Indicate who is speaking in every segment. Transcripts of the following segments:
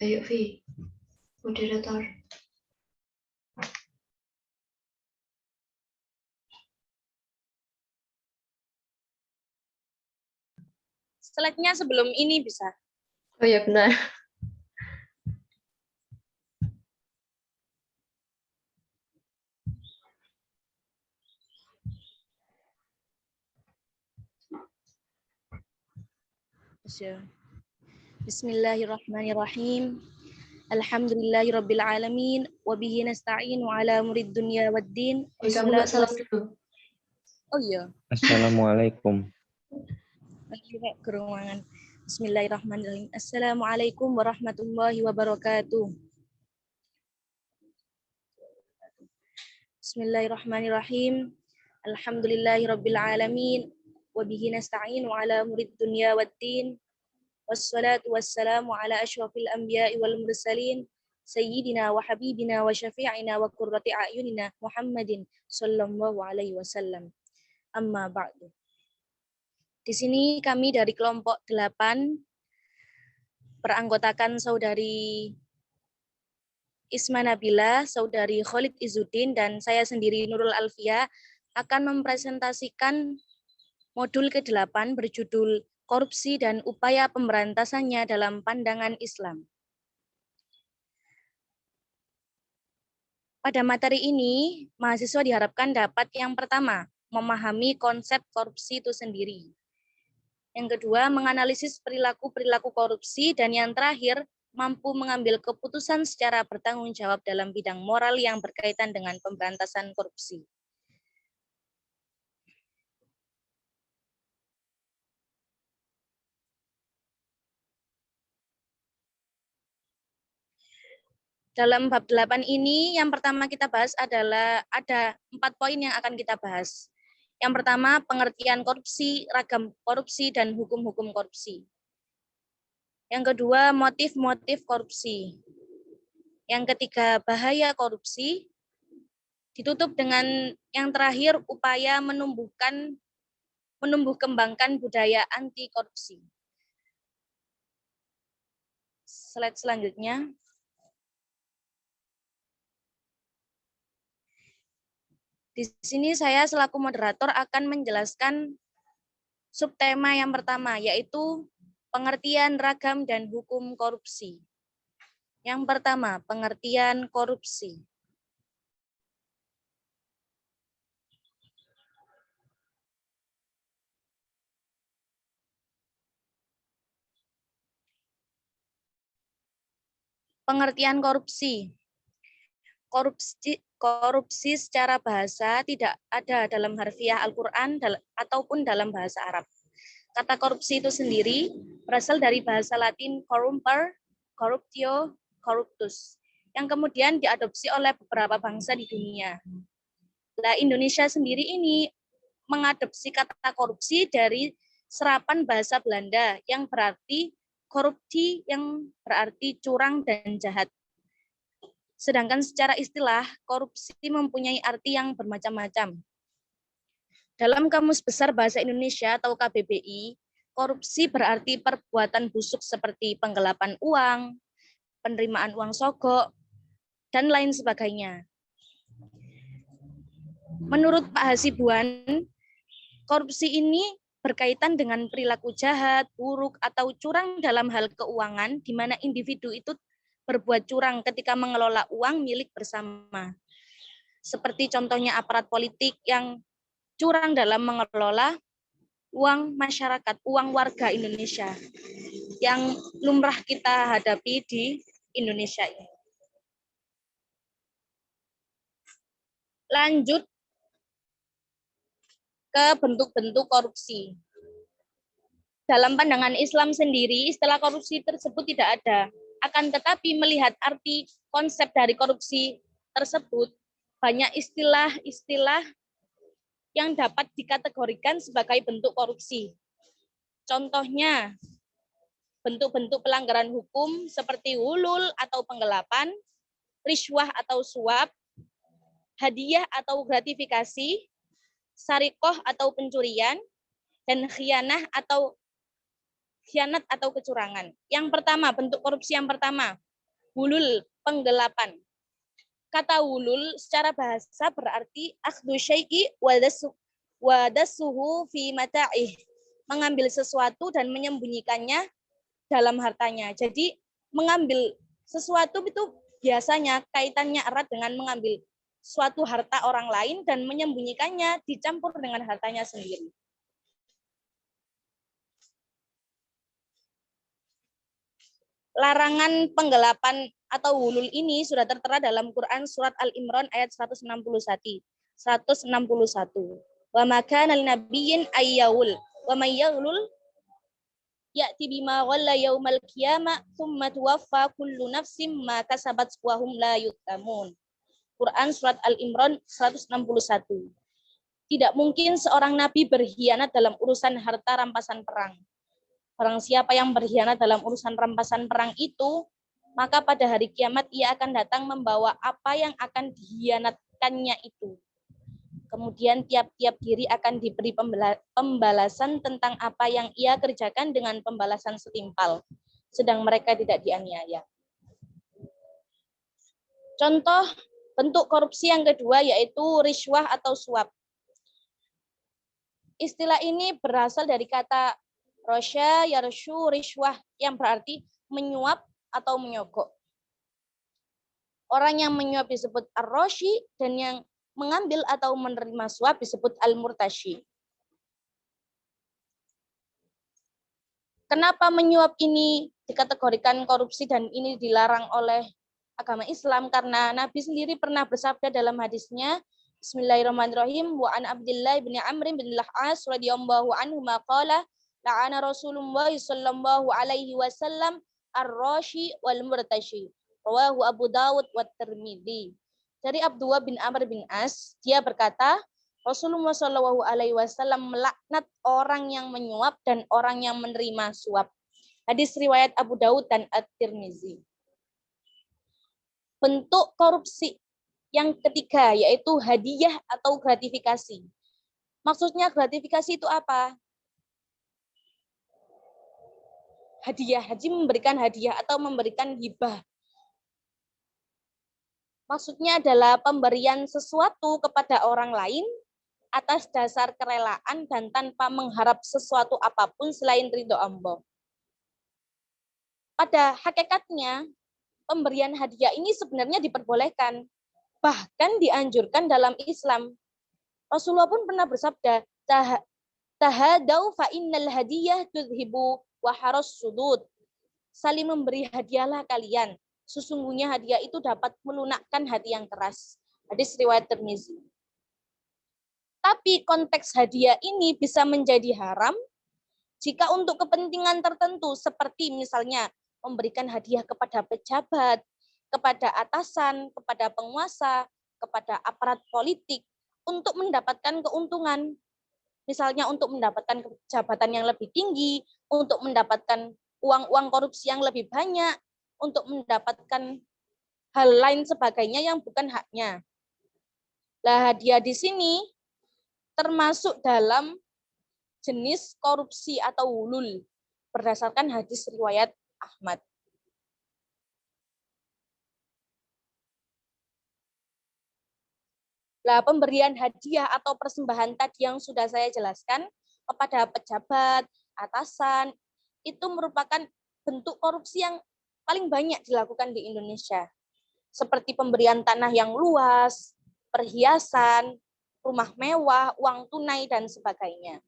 Speaker 1: Ayo, Vi. Moderator.
Speaker 2: Slide-nya sebelum ini bisa.
Speaker 1: Oh ya, benar.
Speaker 2: Bismillahirrahmanirrahim. Alhamdulillahirabbil alamin wa bihi nasta'inu ala murid dunya waddin.
Speaker 1: Kamu nggak salam dulu.
Speaker 2: Oh iya.
Speaker 3: Assalamualaikum.
Speaker 2: Bismillahirrahmanirrahim. Assalamualaikum warahmatullahi wabarakatuh. Bismillahirrahmanirrahim. Alhamdulillahirabbil alamin wa bihi nasta'inu ala murid dunya waddin. Wassalatu wassalamu ala asyrafil anbiya'i wal mursalin sayyidina wa habibina wa syafi'ina wa qurrati a'yunina Muhammadin sallallahu alaihi wasallam. Amma ba'du. Di sini kami dari kelompok 8 beranggotakan saudari Isma Nabila, saudari Khalid Izzuddin, dan saya sendiri Nurul Alfia akan mempresentasikan modul ke-8 berjudul Korupsi dan Upaya Pemberantasannya dalam Pandangan Islam. Pada materi ini, mahasiswa diharapkan dapat yang pertama, memahami konsep korupsi itu sendiri. Yang kedua, menganalisis perilaku-perilaku korupsi, dan yang terakhir, mampu mengambil keputusan secara bertanggung jawab dalam bidang moral yang berkaitan dengan pemberantasan korupsi. Dalam bab 8 ini, yang pertama kita bahas adalah ada 4 poin yang akan kita bahas. Yang pertama, pengertian korupsi, ragam korupsi, dan hukum-hukum korupsi. Yang kedua, motif-motif korupsi. Yang ketiga, bahaya korupsi. Ditutup dengan yang terakhir, upaya menumbuh kembangkan budaya anti korupsi. Slide selanjutnya. Di sini saya selaku moderator akan menjelaskan subtema yang pertama, yaitu pengertian ragam dan hukum korupsi. Yang pertama, pengertian korupsi. Pengertian korupsi. Korupsi secara bahasa tidak ada dalam harfiah Al-Quran ataupun dalam bahasa Arab. Kata korupsi itu sendiri berasal dari bahasa Latin corrumper, corruptio, corruptus, yang kemudian diadopsi oleh beberapa bangsa di dunia. Nah, Indonesia sendiri ini mengadopsi kata korupsi dari serapan bahasa Belanda yang berarti korupsi, yang berarti curang dan jahat. Sedangkan secara istilah, korupsi mempunyai arti yang bermacam-macam. Dalam Kamus Besar Bahasa Indonesia atau KBBI, korupsi berarti perbuatan busuk seperti penggelapan uang, penerimaan uang sogok, dan lain sebagainya. Menurut Pak Hasibuan, korupsi ini berkaitan dengan perilaku jahat, buruk, atau curang dalam hal keuangan, di mana individu itu berbuat curang ketika mengelola uang milik bersama. Seperti contohnya aparat politik yang curang dalam mengelola uang masyarakat, uang warga Indonesia, yang lumrah kita hadapi di Indonesia ini. Lanjut ke bentuk-bentuk korupsi. Dalam pandangan Islam sendiri, istilah korupsi tersebut tidak ada. Akan tetapi melihat arti konsep dari korupsi tersebut, banyak istilah-istilah yang dapat dikategorikan sebagai bentuk korupsi. Contohnya, bentuk-bentuk pelanggaran hukum seperti hulul atau penggelapan, riswah atau suap, hadiah atau gratifikasi, sarikoh atau pencurian, dan khianat atau kecurangan. Yang pertama, bentuk korupsi yang pertama, Hulul, penggelapan. Kata hulul secara bahasa berarti akhdhu syai'i wa dassuhu fi mata'ih. Mengambil sesuatu dan menyembunyikannya dalam hartanya. Jadi mengambil sesuatu itu biasanya kaitannya erat dengan mengambil suatu harta orang lain dan menyembunyikannya dicampur dengan hartanya sendiri. Larangan penggelapan atau hulul ini sudah tertera dalam Quran surat Al-Imran ayat 161. Wa maka nabiyyin ayyawul wa may yaghlul ya'ti bima ghalla yaumal qiyamah tsumma tuwaffa kullu nafsin ma kasabat wa hum la yuzlamun. Quran surat Al-Imran 161. Tidak mungkin seorang nabi berkhianat dalam urusan harta rampasan perang. Barang siapa yang berkhianat dalam urusan rampasan perang itu, maka pada hari kiamat ia akan datang membawa apa yang akan dikhianatkannya itu. Kemudian tiap-tiap diri akan diberi pembalasan tentang apa yang ia kerjakan dengan pembalasan setimpal, sedang mereka tidak dianiaya. Contoh bentuk korupsi yang kedua yaitu riswah atau suap. Istilah ini berasal dari kata rosya, yarshu, riswah yang berarti menyuap atau menyogok. Orang yang menyuap disebut ar-roshi dan yang mengambil atau menerima suap disebut al-murtashi. Kenapa menyuap ini dikategorikan korupsi dan ini dilarang oleh agama Islam? Karena Nabi sendiri pernah bersabda dalam hadisnya, Bismillahirrahmanirrahim, wa an Abdullah bin Amr bin al-As radhiyallahu anhu maqala la'ana Rasulullah sallallahu alaihi wasallam ar-rashi wal murtashi. Rawahu Abu Dawud wa Tirmidzi. Dari Abdullah bin Amr bin As, dia berkata, Rasulullah Shallallahu Alaihi Wasallam melaknat orang yang menyuap dan orang yang menerima suap. Hadis riwayat Abu Dawud dan At-Tirmizi. Bentuk korupsi yang ketiga yaitu hadiah atau gratifikasi. Maksudnya gratifikasi itu apa? Hadiah, haji memberikan hadiah atau memberikan hibah. Maksudnya adalah pemberian sesuatu kepada orang lain atas dasar kerelaan dan tanpa mengharap sesuatu apapun selain ridho Allah. Pada hakikatnya, pemberian hadiah ini sebenarnya diperbolehkan, bahkan dianjurkan dalam Islam. Rasulullah pun pernah bersabda, tahadau fa innal hadiyah tudhibu wa haras sudud. Saling memberi hadiahlah kalian. Sesungguhnya hadiah itu dapat melunakkan hati yang keras. Hadis riwayat Tirmizi. Tapi konteks hadiah ini bisa menjadi haram jika untuk kepentingan tertentu seperti misalnya memberikan hadiah kepada pejabat, kepada atasan, kepada penguasa, kepada aparat politik untuk mendapatkan keuntungan. Misalnya untuk mendapatkan jabatan yang lebih tinggi, untuk mendapatkan uang-uang korupsi yang lebih banyak, untuk mendapatkan hal lain sebagainya yang bukan haknya. Lah hadiah di sini termasuk dalam jenis korupsi atau hulul berdasarkan hadis riwayat Ahmad. Lah pemberian hadiah atau persembahan tadi yang sudah saya jelaskan kepada pejabat, atasan, itu merupakan bentuk korupsi yang paling banyak dilakukan di Indonesia. Seperti pemberian tanah yang luas, perhiasan, rumah mewah, uang tunai, dan sebagainya.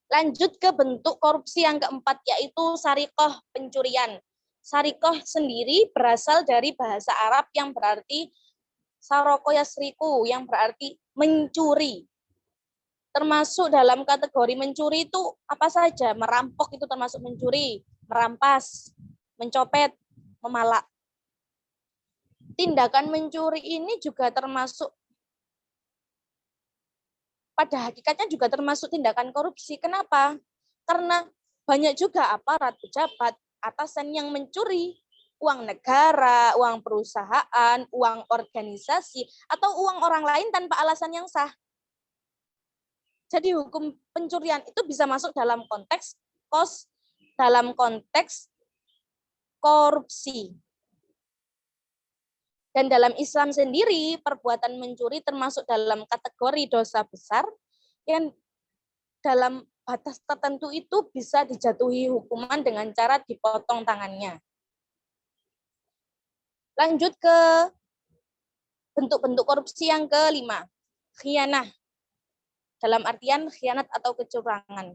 Speaker 2: Lanjut ke bentuk korupsi yang keempat, yaitu sarikoh, pencurian. Sarikoh sendiri berasal dari bahasa Arab yang berarti saroko yasriku, yang berarti mencuri. Termasuk dalam kategori mencuri itu apa saja? Merampok itu termasuk mencuri, merampas, mencopet, memalak. Tindakan mencuri ini juga termasuk, pada hakikatnya juga termasuk tindakan korupsi. Kenapa? Karena banyak juga aparat, pejabat, atasan yang mencuri uang negara, uang perusahaan, uang organisasi, atau uang orang lain tanpa alasan yang sah. Jadi hukum pencurian itu bisa masuk dalam konteks dalam konteks korupsi. Dan dalam Islam sendiri, perbuatan mencuri termasuk dalam kategori dosa besar yang dalam batas tertentu itu bisa dijatuhi hukuman dengan cara dipotong tangannya. Lanjut ke bentuk-bentuk korupsi yang kelima, khianah. Dalam artian khianat atau kecurangan.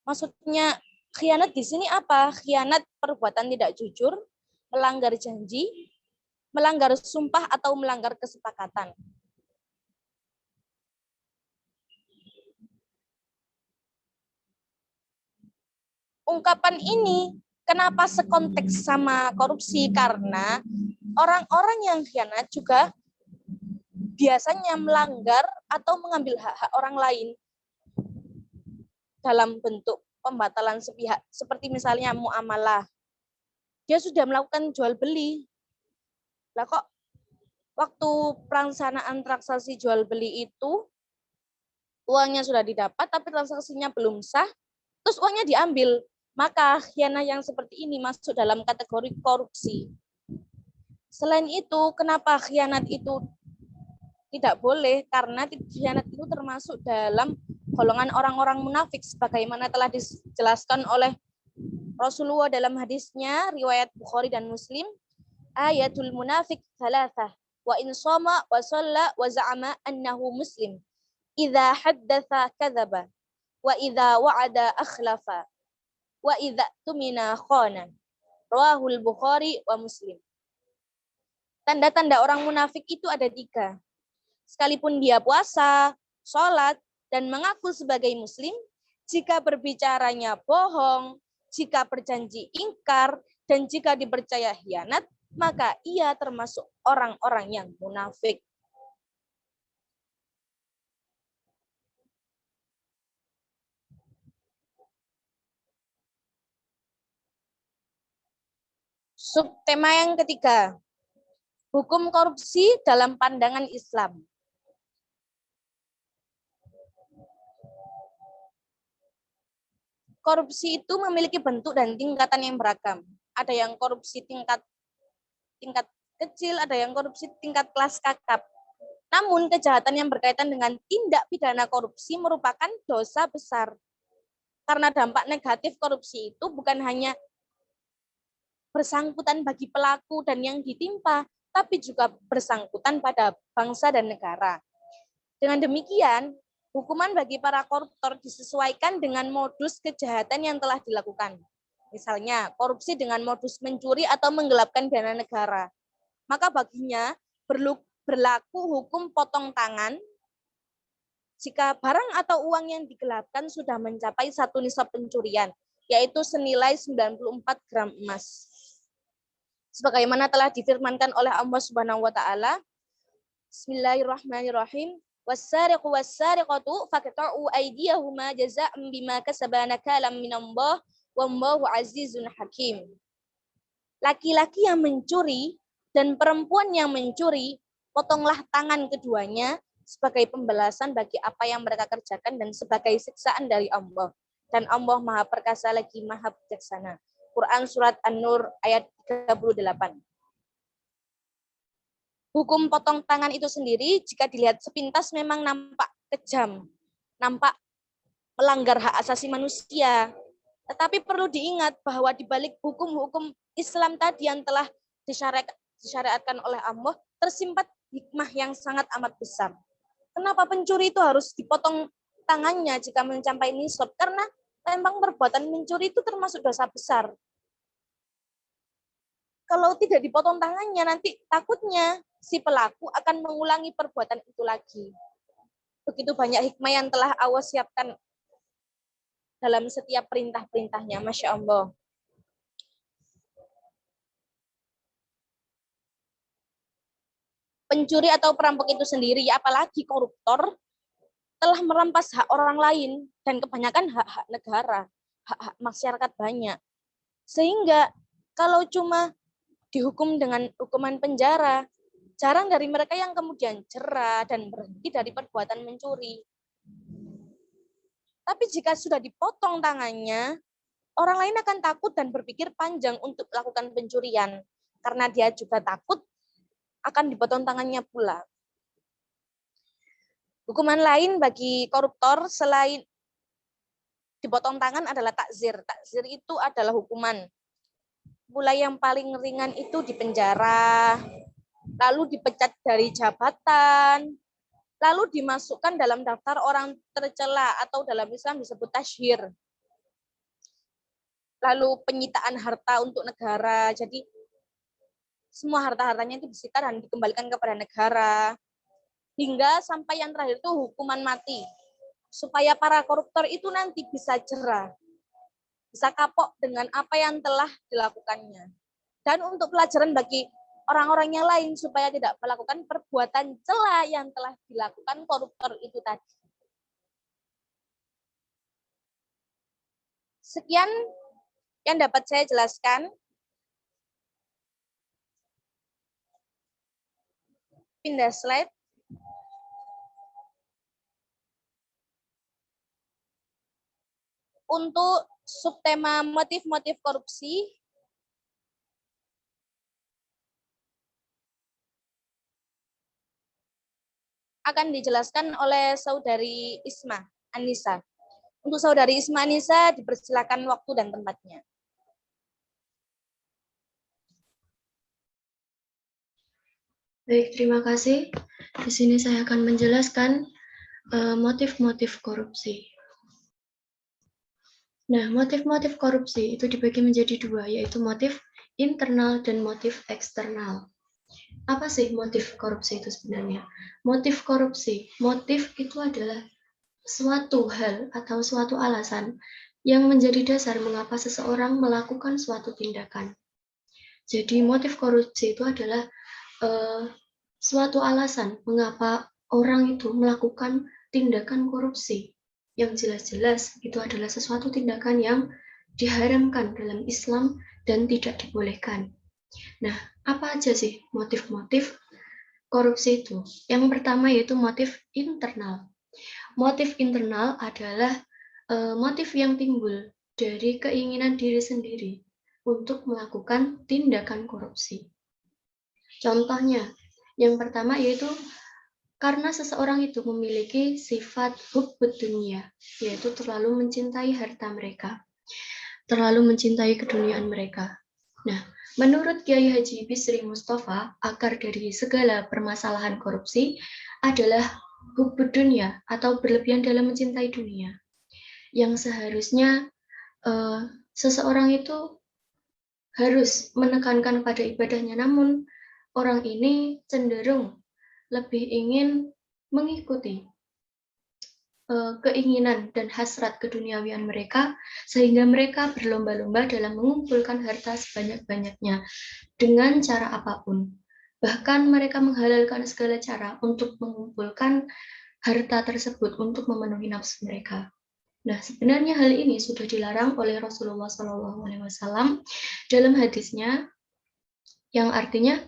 Speaker 2: Maksudnya khianat di sini apa? Khianat perbuatan tidak jujur, melanggar janji, melanggar sumpah atau melanggar kesepakatan. Ungkapan ini kenapa sekonteks sama korupsi? Karena orang-orang yang khianat juga biasanya melanggar atau mengambil hak-hak orang lain dalam bentuk pembatalan sepihak. Seperti misalnya muamalah. Dia sudah melakukan jual beli. Lah kok waktu pelaksanaan transaksi jual beli itu uangnya sudah didapat tapi transaksinya belum sah, terus uangnya diambil. Maka khianat yang seperti ini masuk dalam kategori korupsi. Selain itu, kenapa khianat itu tidak boleh? Karena khianat itu termasuk dalam golongan orang-orang munafik sebagaimana telah dijelaskan oleh Rasulullah dalam hadisnya riwayat Bukhari dan Muslim, ayatul munafik thalathah wa in shoma wa shalla wa za'ama annahu muslim idza haddatsa kadzaba wa idza wa'ada akhlafa wa idza tumina khana. Rawahul Bukhari wa Muslim. Tanda-tanda orang munafik itu ada 3. Sekalipun dia puasa, sholat, dan mengaku sebagai muslim, jika berbicaranya bohong, jika berjanji ingkar, dan jika dipercaya khianat, maka ia termasuk orang-orang yang munafik. Subtema yang ketiga, hukum korupsi dalam pandangan Islam. Korupsi itu memiliki bentuk dan tingkatan yang beragam. Ada yang korupsi tingkat kecil, ada yang korupsi tingkat kelas kakap. Namun kejahatan yang berkaitan dengan tindak pidana korupsi merupakan dosa besar. Karena dampak negatif korupsi itu bukan hanya bersangkutan bagi pelaku dan yang ditimpa, tapi juga bersangkutan pada bangsa dan negara. Dengan demikian, hukuman bagi para koruptor disesuaikan dengan modus kejahatan yang telah dilakukan. Misalnya, korupsi dengan modus mencuri atau menggelapkan dana negara. Maka baginya berlaku hukum potong tangan jika barang atau uang yang digelapkan sudah mencapai 1 nisab pencurian, yaitu senilai 94 gram emas. Sebagaimana telah difirmankan oleh Allah Subhanahu wa taala, Bismillahirrahmanirrahim. Was-sariqu was-sariqatu faqta'u aydiyahuma jazaa'an bima kasaba nakalam minallah wallahu azizun hakim. Laki-laki yang mencuri dan perempuan yang mencuri, potonglah tangan keduanya sebagai pembalasan bagi apa yang mereka kerjakan dan sebagai siksaan dari Allah. Dan Allah Maha Perkasa lagi Maha Bijaksana. Quran Surat An-Nur ayat 38. Hukum potong tangan itu sendiri jika dilihat sepintas memang nampak kejam, nampak melanggar hak asasi manusia. Tetapi perlu diingat bahwa di balik hukum-hukum Islam tadi yang telah disyariatkan oleh Allah, tersimpan hikmah yang sangat amat besar. Kenapa pencuri itu harus dipotong tangannya jika mencapai nisab? Karena memang perbuatan mencuri itu termasuk dosa besar. Kalau tidak dipotong tangannya, nanti takutnya si pelaku akan mengulangi perbuatan itu lagi. Begitu banyak hikmah yang telah Allah siapkan dalam setiap perintah-perintahnya. Masya Allah. Pencuri atau perampok itu sendiri, apalagi koruptor, telah merampas hak orang lain dan kebanyakan hak-hak negara, hak-hak masyarakat banyak. Sehingga kalau cuma dihukum dengan hukuman penjara, jarang dari mereka yang kemudian cerah dan berhenti dari perbuatan mencuri. Tapi jika sudah dipotong tangannya, orang lain akan takut dan berpikir panjang untuk melakukan pencurian. Karena dia juga takut akan dipotong tangannya pula. Hukuman lain bagi koruptor selain dipotong tangan adalah takzir. Takzir itu adalah hukuman. Mulai yang paling ringan itu dipenjara, lalu dipecat dari jabatan, lalu dimasukkan dalam daftar orang tercela atau dalam Islam disebut tasyhir. Lalu penyitaan harta untuk negara. Jadi semua harta-hartanya itu disita dan dikembalikan kepada negara. Hingga sampai yang terakhir itu hukuman mati. Supaya para koruptor itu nanti bisa jera, bisa kapok dengan apa yang telah dilakukannya. Dan untuk pelajaran bagi orang-orang yang lain supaya tidak melakukan perbuatan cela yang telah dilakukan koruptor itu tadi. Sekian yang dapat saya jelaskan. Pindah slide. Untuk subtema motif-motif korupsi, akan dijelaskan oleh Saudari Isma Anissa. Untuk Saudari Isma Anissa, dipersilakan waktu dan tempatnya.
Speaker 1: Baik, terima kasih. Di sini saya akan menjelaskan motif-motif korupsi. Nah, motif-motif korupsi itu dibagi menjadi dua, yaitu motif internal dan motif eksternal. Apa sih motif korupsi itu sebenarnya? Motif korupsi, motif itu adalah suatu hal atau suatu alasan yang menjadi dasar mengapa seseorang melakukan suatu tindakan. Jadi motif korupsi itu adalah suatu alasan mengapa orang itu melakukan tindakan korupsi. Yang jelas-jelas itu adalah sesuatu tindakan yang diharamkan dalam Islam dan tidak dibolehkan. Nah, apa aja sih motif-motif korupsi itu? Yang pertama yaitu motif internal. Motif internal adalah motif yang timbul dari keinginan diri sendiri untuk melakukan tindakan korupsi. Contohnya, yang pertama yaitu karena seseorang itu memiliki sifat hubbud dunia, yaitu terlalu mencintai harta mereka, terlalu mencintai keduniaan mereka. Nah, menurut Kiai Haji Bisri Mustafa, akar dari segala permasalahan korupsi adalah hubbud dunia atau berlebihan dalam mencintai dunia. Yang seharusnya seseorang itu harus menekankan pada ibadahnya, namun orang ini cenderung lebih ingin mengikuti keinginan dan hasrat keduniawian mereka, sehingga mereka berlomba-lomba dalam mengumpulkan harta sebanyak-banyaknya dengan cara apapun. Bahkan mereka menghalalkan segala cara untuk mengumpulkan harta tersebut untuk memenuhi nafsu mereka. Nah, sebenarnya hal ini sudah dilarang oleh Rasulullah SAW dalam hadisnya, yang artinya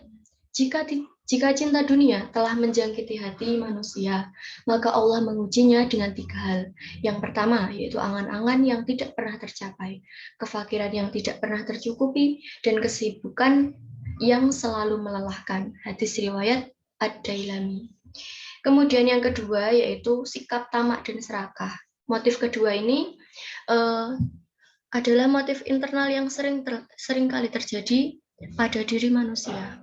Speaker 1: jika cinta dunia telah menjangkiti hati manusia, maka Allah mengujinya dengan 3 hal. Yang pertama, yaitu angan-angan yang tidak pernah tercapai, kefakiran yang tidak pernah tercukupi, dan kesibukan yang selalu melelahkan. Hadis riwayat Ad-Dailami. Kemudian yang kedua, yaitu sikap tamak dan serakah. Motif kedua ini adalah motif internal yang sering kali terjadi pada diri manusia.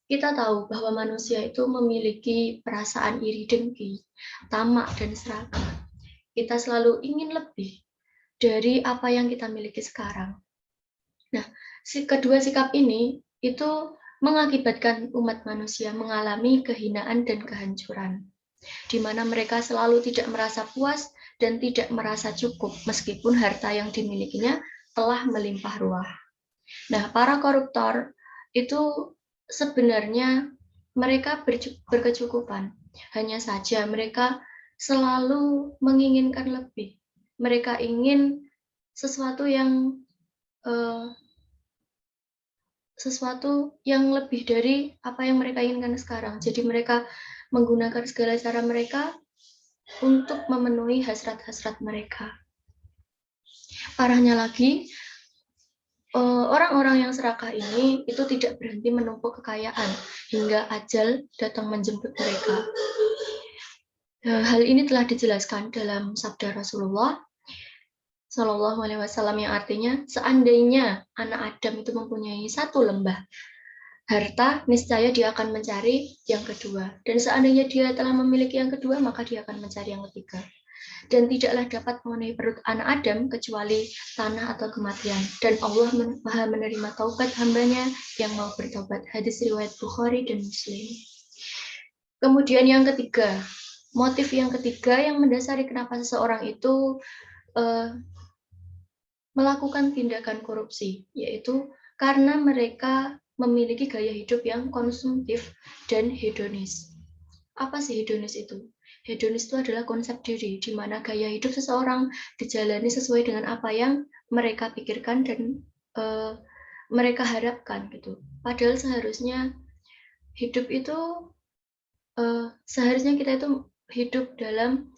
Speaker 1: Kita tahu bahwa manusia itu memiliki perasaan iri dengki, tamak, dan serakah. Kita selalu ingin lebih dari apa yang kita miliki sekarang. Nah, kedua sikap ini itu mengakibatkan umat manusia mengalami kehinaan dan kehancuran, di mana mereka selalu tidak merasa puas dan tidak merasa cukup meskipun harta yang dimilikinya telah melimpah ruah. Nah, para koruptor itu sebenarnya mereka berkecukupan. Hanya saja mereka selalu menginginkan lebih. Mereka ingin sesuatu yang lebih dari apa yang mereka inginkan sekarang. Jadi mereka menggunakan segala cara mereka untuk memenuhi hasrat-hasrat mereka. Parahnya lagi, orang-orang yang serakah ini itu tidak berhenti menumpuk kekayaan hingga ajal datang menjemput mereka. Hal ini telah dijelaskan dalam sabda Rasulullah Shallallahu Alaihi Wasallam yang artinya seandainya anak Adam itu mempunyai satu lembah harta, niscaya dia akan mencari yang kedua. Dan seandainya dia telah memiliki yang kedua, maka dia akan mencari yang ketiga. Dan tidaklah dapat memenuhi perut anak Adam kecuali tanah atau kematian. Dan Allah Maha menerima taubat hambanya yang mau bertobat. Hadis riwayat Bukhari dan Muslim. Kemudian yang ketiga, motif yang ketiga yang mendasari kenapa seseorang itu melakukan tindakan korupsi, yaitu karena mereka memiliki gaya hidup yang konsumtif dan hedonis. Apa sih hedonis itu? Hedonis itu adalah konsep diri, di mana gaya hidup seseorang dijalani sesuai dengan apa yang mereka pikirkan dan mereka harapkan gitu. Padahal seharusnya hidup itu seharusnya kita itu hidup dalam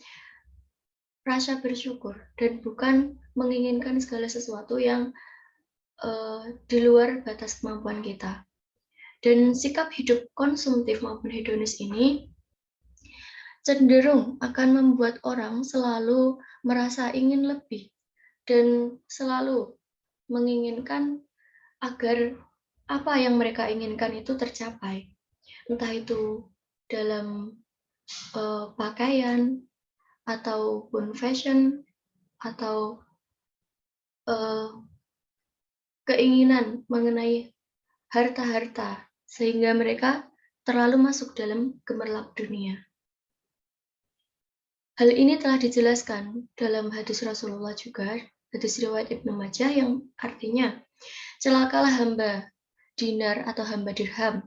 Speaker 1: rasa bersyukur dan bukan menginginkan segala sesuatu yang di luar batas kemampuan kita. Dan sikap hidup konsumtif maupun hedonis ini cenderung akan membuat orang selalu merasa ingin lebih dan selalu menginginkan agar apa yang mereka inginkan itu tercapai. Entah itu dalam pakaian, ataupun fashion, atau keinginan mengenai harta-harta, sehingga mereka terlalu masuk dalam gemerlap dunia. Hal ini telah dijelaskan dalam hadis Rasulullah juga, hadis riwayat Ibnu Majah yang artinya, celakalah hamba dinar atau hamba dirham,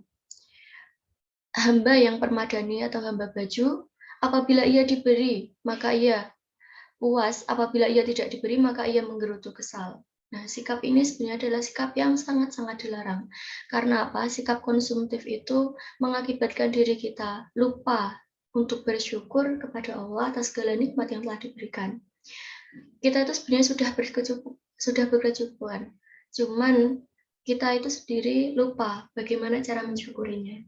Speaker 1: hamba yang permadani atau hamba baju, apabila ia diberi, maka ia puas, apabila ia tidak diberi, maka ia menggerutu kesal. Nah, sikap ini sebenarnya adalah sikap yang sangat-sangat dilarang. Karena apa? Sikap konsumtif itu mengakibatkan diri kita lupa untuk bersyukur kepada Allah atas segala nikmat yang telah diberikan. Kita itu sebenarnya sudah berkecukupan. Cuman kita itu sendiri lupa bagaimana cara mensyukurinya.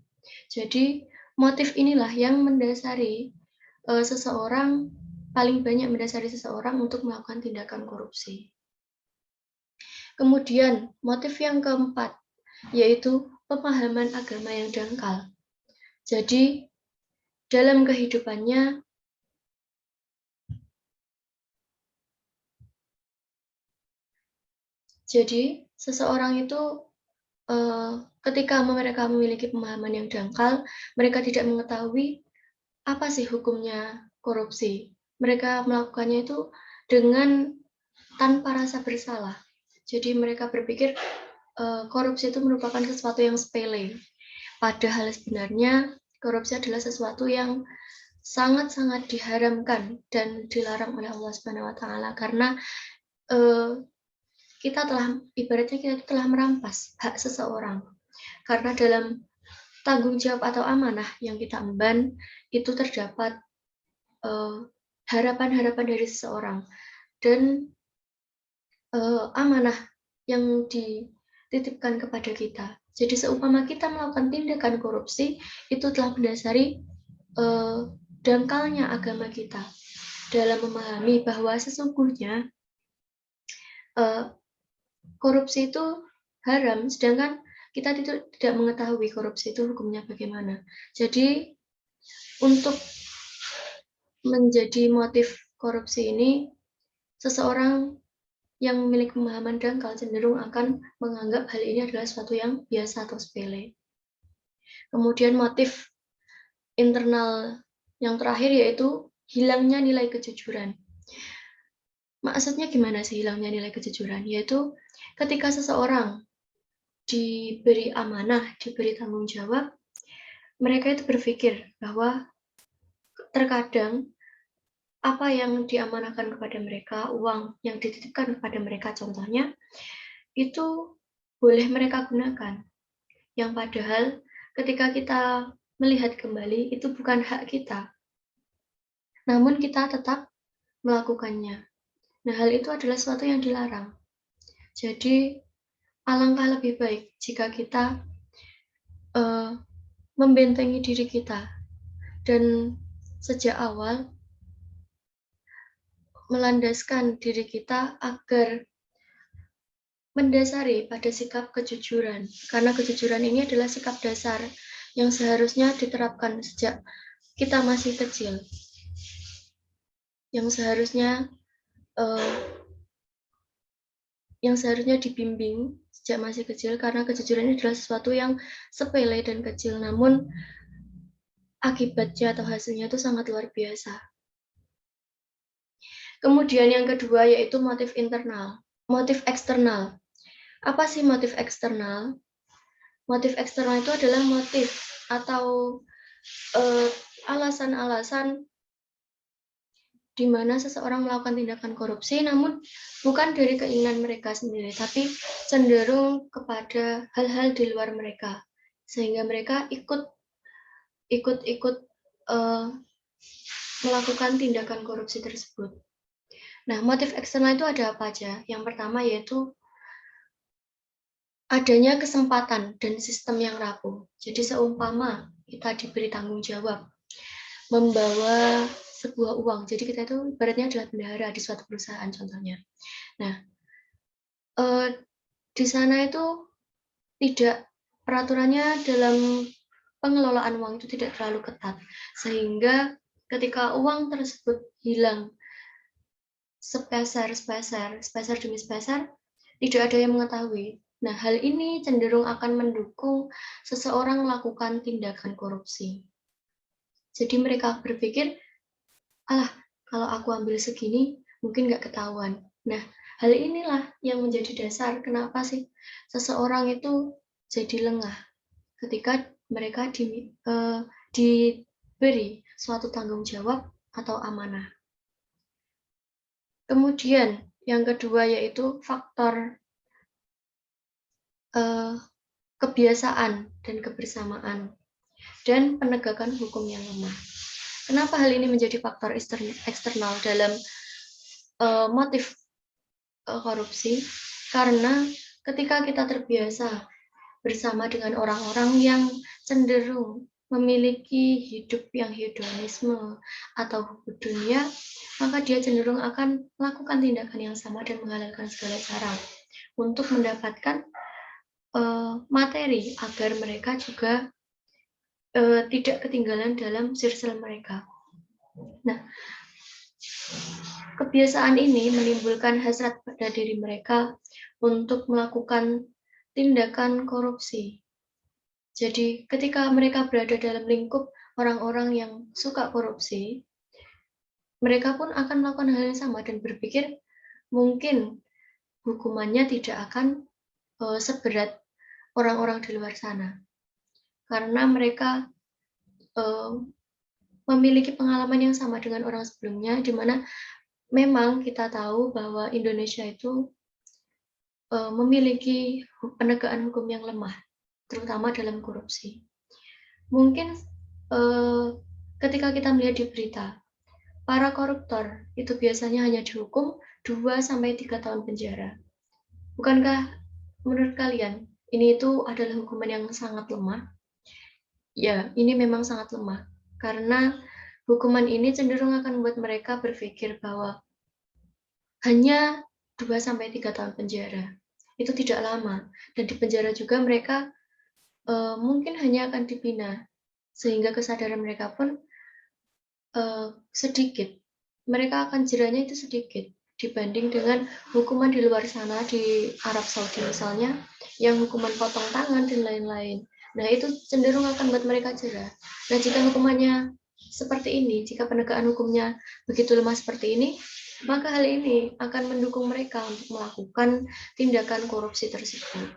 Speaker 1: Jadi, motif inilah yang mendasari seseorang paling banyak mendasari seseorang untuk melakukan tindakan korupsi. Kemudian, motif yang keempat, yaitu pemahaman agama yang dangkal. Jadi, dalam kehidupannya, seseorang itu ketika mereka memiliki pemahaman yang dangkal, mereka tidak mengetahui apa sih hukumnya korupsi. Mereka melakukannya itu dengan tanpa rasa bersalah. Jadi mereka berpikir korupsi itu merupakan sesuatu yang sepele. Padahal sebenarnya korupsi adalah sesuatu yang sangat-sangat diharamkan dan dilarang oleh Allah Subhanahu wa taala karena kita telah merampas hak seseorang. Karena dalam tanggung jawab atau amanah yang kita emban itu terdapat harapan-harapan dari seseorang dan amanah yang dititipkan kepada kita. Jadi seumpama kita melakukan tindakan korupsi, itu telah mendasari dangkalnya agama kita dalam memahami bahwa sesungguhnya korupsi itu haram, sedangkan kita tidak mengetahui korupsi itu hukumnya bagaimana. Jadi untuk menjadi motif korupsi ini, seseorang yang memiliki pemahaman dangkal cenderung akan menganggap hal ini adalah sesuatu yang biasa atau sepele. Kemudian motif internal yang terakhir yaitu hilangnya nilai kejujuran. Maksudnya gimana sih hilangnya nilai kejujuran? Yaitu ketika seseorang diberi amanah, diberi tanggung jawab, mereka itu berpikir bahwa terkadang apa yang diamanahkan kepada mereka, uang yang dititipkan kepada mereka contohnya, itu boleh mereka gunakan. Yang padahal ketika kita melihat kembali, itu bukan hak kita. Namun kita tetap melakukannya. Nah, hal itu adalah sesuatu yang dilarang. Jadi, alangkah lebih baik jika kita membentengi diri kita dan sejak awal melandaskan diri kita agar mendasari pada sikap kejujuran. Karena kejujuran ini adalah sikap dasar yang seharusnya diterapkan sejak kita masih kecil. Yang seharusnya dibimbing sejak masih kecil, karena kejujuran ini adalah sesuatu yang sepele dan kecil, namun akibatnya atau hasilnya itu sangat luar biasa. Kemudian yang kedua yaitu motif internal, motif eksternal. Apa sih motif eksternal? Motif eksternal itu adalah motif atau alasan-alasan di mana seseorang melakukan tindakan korupsi, namun bukan dari keinginan mereka sendiri, tapi cenderung kepada hal-hal di luar mereka, sehingga mereka ikut melakukan tindakan korupsi tersebut. Nah, motif eksternal itu ada apa aja? Yang pertama yaitu adanya kesempatan dan sistem yang rapuh. Jadi seumpama kita diberi tanggung jawab membawa sebuah uang. Jadi kita itu ibaratnya adalah bendahara di suatu perusahaan contohnya. Nah, di sana itu tidak, peraturannya dalam pengelolaan uang itu tidak terlalu ketat, sehingga ketika uang tersebut hilang sepeser demi sepeser, tidak ada yang mengetahui. Nah, hal ini cenderung akan mendukung seseorang melakukan tindakan korupsi. Jadi mereka berpikir, alah, kalau aku ambil segini, mungkin nggak ketahuan. Nah, hal inilah yang menjadi dasar kenapa sih seseorang itu jadi lengah ketika mereka diberi suatu tanggung jawab atau amanah. Kemudian yang kedua yaitu faktor kebiasaan dan kebersamaan dan penegakan hukum yang lemah. Kenapa hal ini menjadi faktor eksternal dalam motif korupsi? Karena ketika kita terbiasa bersama dengan orang-orang yang cenderung memiliki hidup yang hedonisme atau hubud dunia, maka dia cenderung akan melakukan tindakan yang sama dan menghalalkan segala cara untuk mendapatkan materi agar mereka juga tidak ketinggalan dalam circle mereka. Nah, kebiasaan ini menimbulkan hasrat pada diri mereka untuk melakukan tindakan korupsi. Jadi, ketika mereka berada dalam lingkup orang-orang yang suka korupsi, mereka pun akan melakukan hal yang sama dan berpikir mungkin hukumannya tidak akan seberat orang-orang di luar sana. Karena mereka memiliki pengalaman yang sama dengan orang sebelumnya, di mana memang kita tahu bahwa Indonesia itu memiliki penegakan hukum yang lemah, terutama dalam korupsi. Mungkin ketika kita melihat di berita, para koruptor itu biasanya hanya dihukum 2-3 tahun penjara. Bukankah menurut kalian ini itu adalah hukuman yang sangat lemah? Ya, ini memang sangat lemah. Karena hukuman ini cenderung akan membuat mereka berpikir bahwa hanya 2-3 tahun penjara. Itu tidak lama. Dan di penjara juga mereka mungkin hanya akan dibina. Sehingga kesadaran mereka pun sedikit. Mereka akan jerahnya itu sedikit dibanding dengan hukuman di luar sana, di Arab Saudi misalnya, yang hukuman potong tangan dan lain-lain. Nah, itu cenderung akan membuat mereka jerah. Nah, jika hukumannya seperti ini, jika penegakan hukumnya begitu lemah seperti ini, maka hal ini akan mendukung mereka untuk melakukan tindakan korupsi tersebut.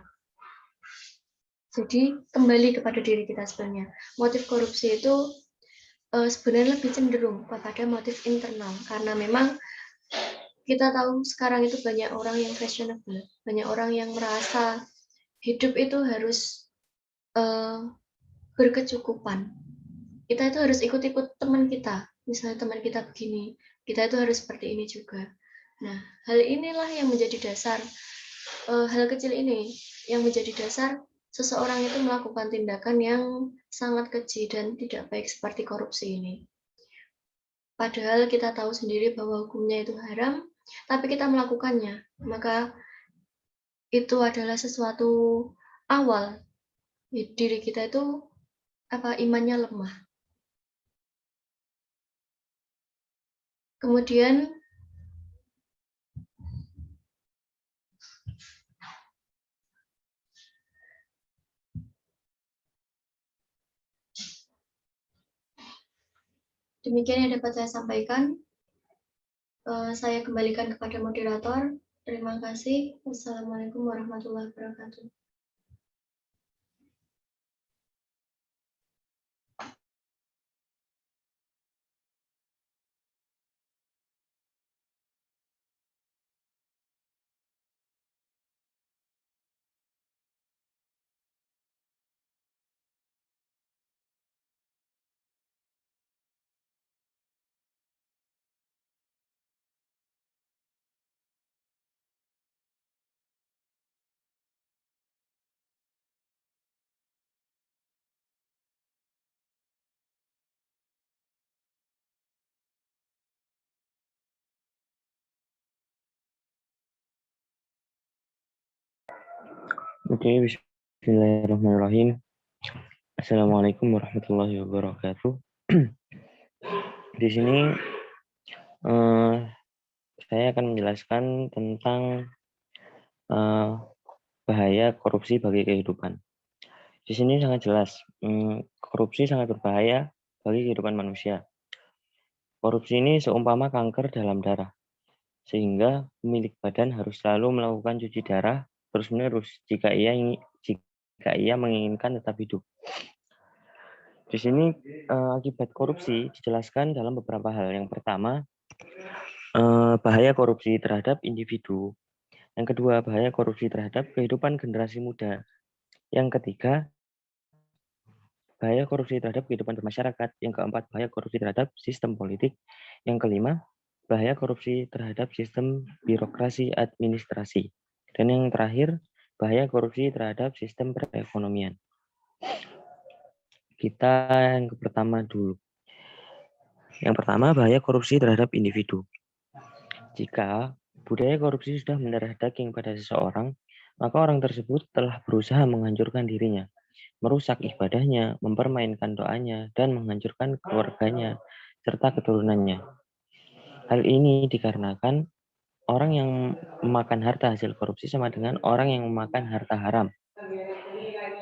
Speaker 1: Jadi, kembali kepada diri kita sebenarnya. Motif korupsi itu sebenarnya lebih cenderung kepada motif internal, karena memang kita tahu sekarang itu banyak orang yang fashionable, banyak orang yang merasa hidup itu harus berkecukupan. Kita itu harus ikut-ikut teman kita, misalnya teman kita begini, kita itu harus seperti ini juga. Nah, hal inilah yang menjadi dasar, hal kecil ini yang menjadi dasar seseorang itu melakukan tindakan yang sangat keji dan tidak baik seperti korupsi ini. Padahal kita tahu sendiri bahwa hukumnya itu haram, tapi kita melakukannya, maka itu adalah sesuatu awal diri kita itu imannya lemah. Kemudian demikian yang dapat saya sampaikan. Saya kembalikan kepada moderator. Terima kasih. Wassalamualaikum warahmatullahi wabarakatuh.
Speaker 3: Oke, bismillahirrahmanirrahim. Assalamualaikum warahmatullahi wabarakatuh. Di sini saya akan menjelaskan tentang bahaya korupsi bagi kehidupan. Di sini sangat jelas, korupsi sangat berbahaya bagi kehidupan manusia. Korupsi ini seumpama kanker dalam darah, sehingga pemilik badan harus selalu melakukan cuci darah terus-menerus jika ia menginginkan tetap hidup. Di sini akibat korupsi dijelaskan dalam beberapa hal. Yang pertama, bahaya korupsi terhadap individu. Yang kedua, bahaya korupsi terhadap kehidupan generasi muda. Yang ketiga, bahaya korupsi terhadap kehidupan bermasyarakat. Yang keempat, bahaya korupsi terhadap sistem politik. Yang kelima, bahaya korupsi terhadap sistem birokrasi administrasi. Dan yang terakhir, bahaya korupsi terhadap sistem perekonomian. Kita yang pertama dulu. Yang pertama, bahaya korupsi terhadap individu. Jika budaya korupsi sudah mendarah daging pada seseorang, maka orang tersebut telah berusaha menghancurkan dirinya, merusak ibadahnya, mempermainkan doanya, dan menghancurkan keluarganya serta keturunannya. Hal ini dikarenakan orang yang memakan harta hasil korupsi sama dengan orang yang memakan harta haram.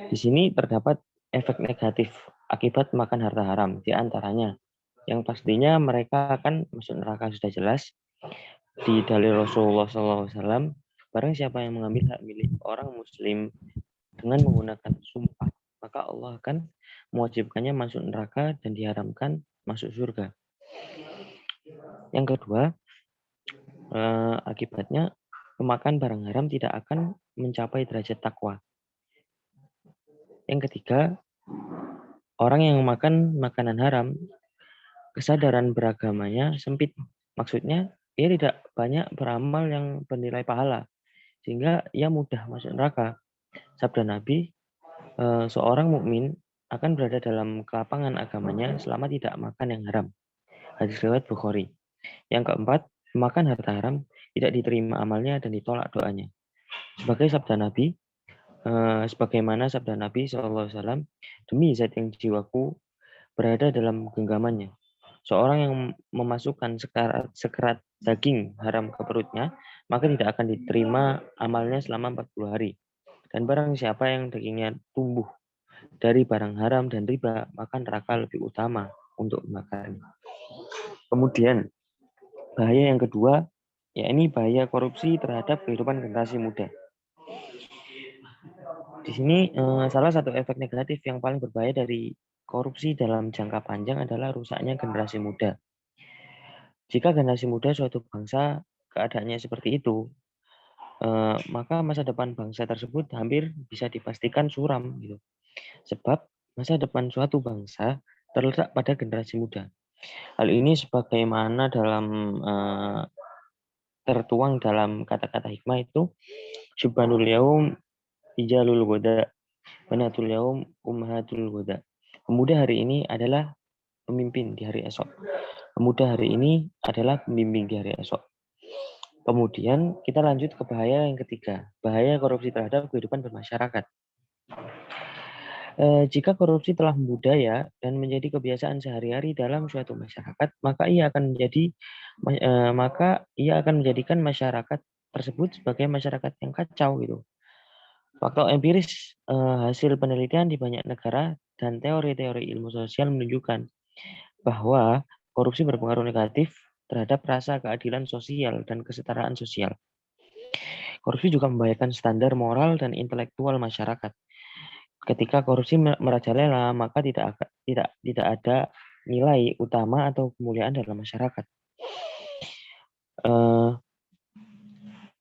Speaker 3: Di sini terdapat efek negatif akibat makan harta haram, di antaranya yang pastinya mereka akan masuk neraka sudah jelas. Di dalil Rasulullah SAW, barang siapa yang mengambil hak milik orang muslim dengan menggunakan sumpah, maka Allah akan mewajibkannya masuk neraka dan diharamkan masuk surga. Yang kedua, akibatnya pemakan barang haram tidak akan mencapai derajat takwa. Yang ketiga, orang yang makan makanan haram, kesadaran beragamanya sempit. Maksudnya, ia tidak banyak beramal yang bernilai pahala, sehingga ia mudah masuk neraka. Sabda Nabi, seorang mukmin akan berada dalam kelapangan agamanya selama tidak makan yang haram. Hadis riwayat Bukhari. Yang keempat, makan harta haram tidak diterima amalnya dan ditolak doanya. Sebagaimana sabda Nabi SAW, demi zat yang jiwaku berada dalam genggamannya. Seorang yang memasukkan sekerat daging haram ke perutnya, maka tidak akan diterima amalnya selama 40 hari. Dan barang siapa yang dagingnya tumbuh dari barang haram dan riba, maka neraka lebih utama untuk makan. Kemudian, bahaya yang kedua, yakni bahaya korupsi terhadap kehidupan generasi muda. Di sini salah satu efek negatif yang paling berbahaya dari korupsi dalam jangka panjang adalah rusaknya generasi muda. Jika generasi muda suatu bangsa keadaannya seperti itu, maka masa depan bangsa tersebut hampir bisa dipastikan suram, gitu. Sebab masa depan suatu bangsa terletak pada generasi muda. Hal ini sebagaimana dalam tertuang dalam kata-kata hikmah itu subhanul yaum ijalul goda, banatul yaum ummahatul goda. Pemuda hari ini adalah pemimpin di hari esok. Pemuda hari ini adalah pembimbing di hari esok. Kemudian kita lanjut ke bahaya yang ketiga, bahaya korupsi terhadap kehidupan bermasyarakat. Jika korupsi telah membudaya dan menjadi kebiasaan sehari-hari dalam suatu masyarakat, maka ia akan menjadikan masyarakat tersebut sebagai masyarakat yang kacau gitu. Faktor empiris hasil penelitian di banyak negara dan teori-teori ilmu sosial menunjukkan bahwa korupsi berpengaruh negatif terhadap rasa keadilan sosial dan kesetaraan sosial. Korupsi juga membahayakan standar moral dan intelektual masyarakat. Ketika korupsi merajalela, maka tidak ada nilai utama atau kemuliaan dalam masyarakat.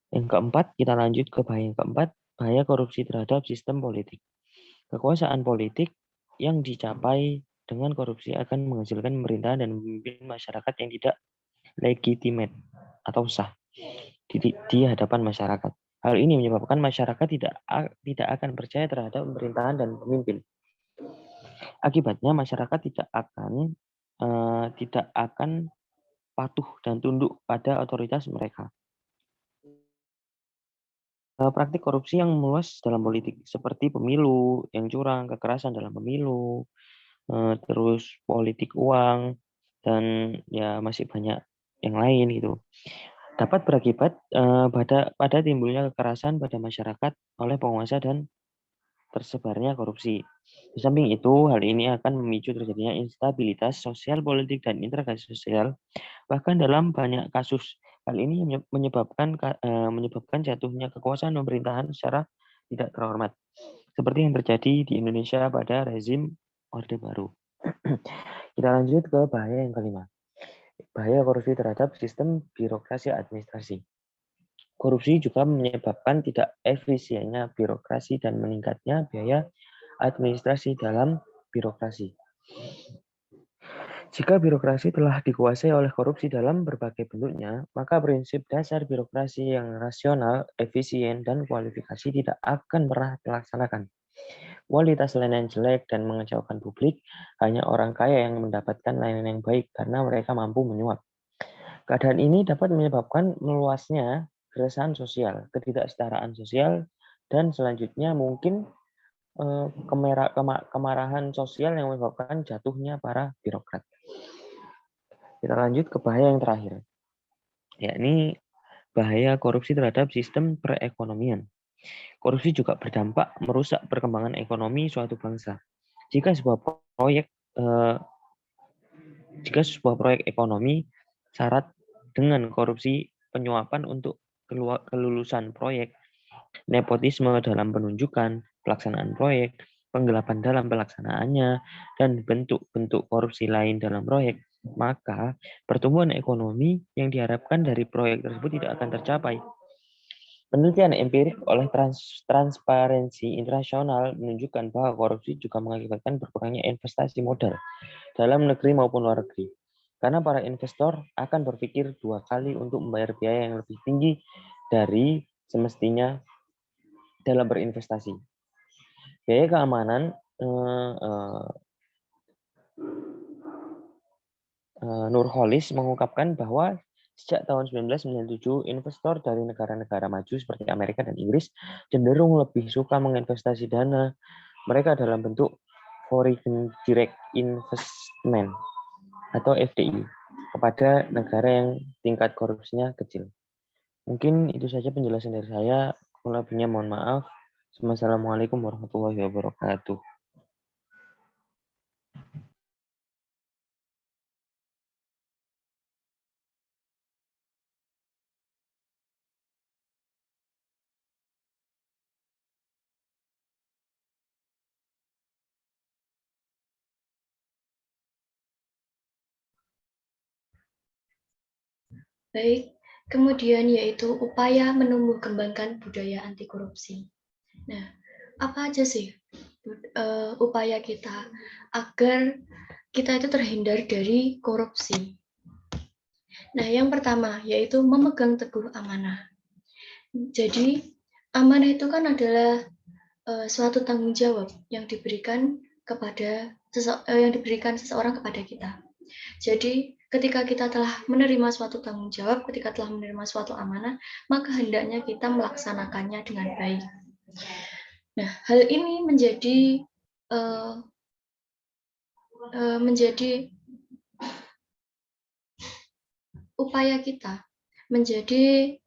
Speaker 3: Yang keempat, kita lanjut ke bahaya yang keempat, bahaya korupsi terhadap sistem politik. Kekuasaan politik yang dicapai dengan korupsi akan menghasilkan pemerintahan dan memimpin masyarakat yang tidak legitimate atau sah di hadapan masyarakat. Hal ini menyebabkan masyarakat tidak akan percaya terhadap pemerintahan dan pemimpin. Akibatnya masyarakat tidak akan patuh dan tunduk pada otoritas mereka. Praktik korupsi yang meluas dalam politik seperti pemilu yang curang, kekerasan dalam pemilu, terus politik uang, dan ya masih banyak yang lain gitu, dapat berakibat pada timbulnya kekerasan pada masyarakat oleh penguasa dan tersebarnya korupsi. Di samping itu, hal ini akan memicu terjadinya instabilitas sosial, politik, dan integrasi sosial. Bahkan dalam banyak kasus, hal ini menyebabkan jatuhnya kekuasaan pemerintahan secara tidak terhormat, seperti yang terjadi di Indonesia pada rezim Orde Baru. Kita lanjut ke bahaya yang kelima. Bahaya korupsi terhadap sistem birokrasi administrasi. Korupsi juga menyebabkan tidak efisiennya birokrasi dan meningkatnya biaya administrasi dalam birokrasi. Jika birokrasi telah dikuasai oleh korupsi dalam berbagai bentuknya, maka prinsip dasar birokrasi yang rasional, efisien, dan kualifikasi tidak akan pernah dilaksanakan. Kualitas layanan jelek dan mengecewakan publik, hanya orang kaya yang mendapatkan layanan yang baik karena mereka mampu menyuap. Keadaan ini dapat menyebabkan meluasnya keresahan sosial, ketidaksetaraan sosial, dan selanjutnya mungkin kemarahan sosial yang menyebabkan jatuhnya para birokrat. Kita lanjut ke bahaya yang terakhir, yakni bahaya korupsi terhadap sistem perekonomian. Korupsi juga berdampak merusak perkembangan ekonomi suatu bangsa. Jika sebuah proyek ekonomi syarat dengan korupsi, penyuapan untuk kelulusan proyek, nepotisme dalam penunjukan, pelaksanaan proyek, penggelapan dalam pelaksanaannya, dan bentuk-bentuk korupsi lain dalam proyek, maka pertumbuhan ekonomi yang diharapkan dari proyek tersebut tidak akan tercapai. Penelitian empirik oleh Transparency International menunjukkan bahwa korupsi juga mengakibatkan berkurangnya investasi modal dalam negeri maupun luar negeri. Karena para investor akan berpikir 2 kali untuk membayar biaya yang lebih tinggi dari semestinya dalam berinvestasi. Biaya keamanan Nurholis mengungkapkan bahwa sejak tahun 1997, investor dari negara-negara maju seperti Amerika dan Inggris cenderung lebih suka menginvestasi dana mereka dalam bentuk Foreign Direct Investment atau FDI kepada negara yang tingkat korupsinya kecil. Mungkin itu saja penjelasan dari saya. Kurang lebihnya mohon maaf. Wassalamualaikum warahmatullahi wabarakatuh.
Speaker 1: Baik, kemudian yaitu upaya menumbuh kembangkan budaya anti korupsi. Nah, apa aja sih upaya kita agar kita itu terhindar dari korupsi? Nah, yang pertama yaitu memegang teguh amanah. Jadi, amanah itu kan adalah suatu tanggung jawab yang diberikan seseorang kepada kita. Jadi, ketika kita telah menerima suatu tanggung jawab, ketika telah menerima suatu amanah, maka hendaknya kita melaksanakannya dengan baik. Nah, hal ini menjadi upaya kita, menjadi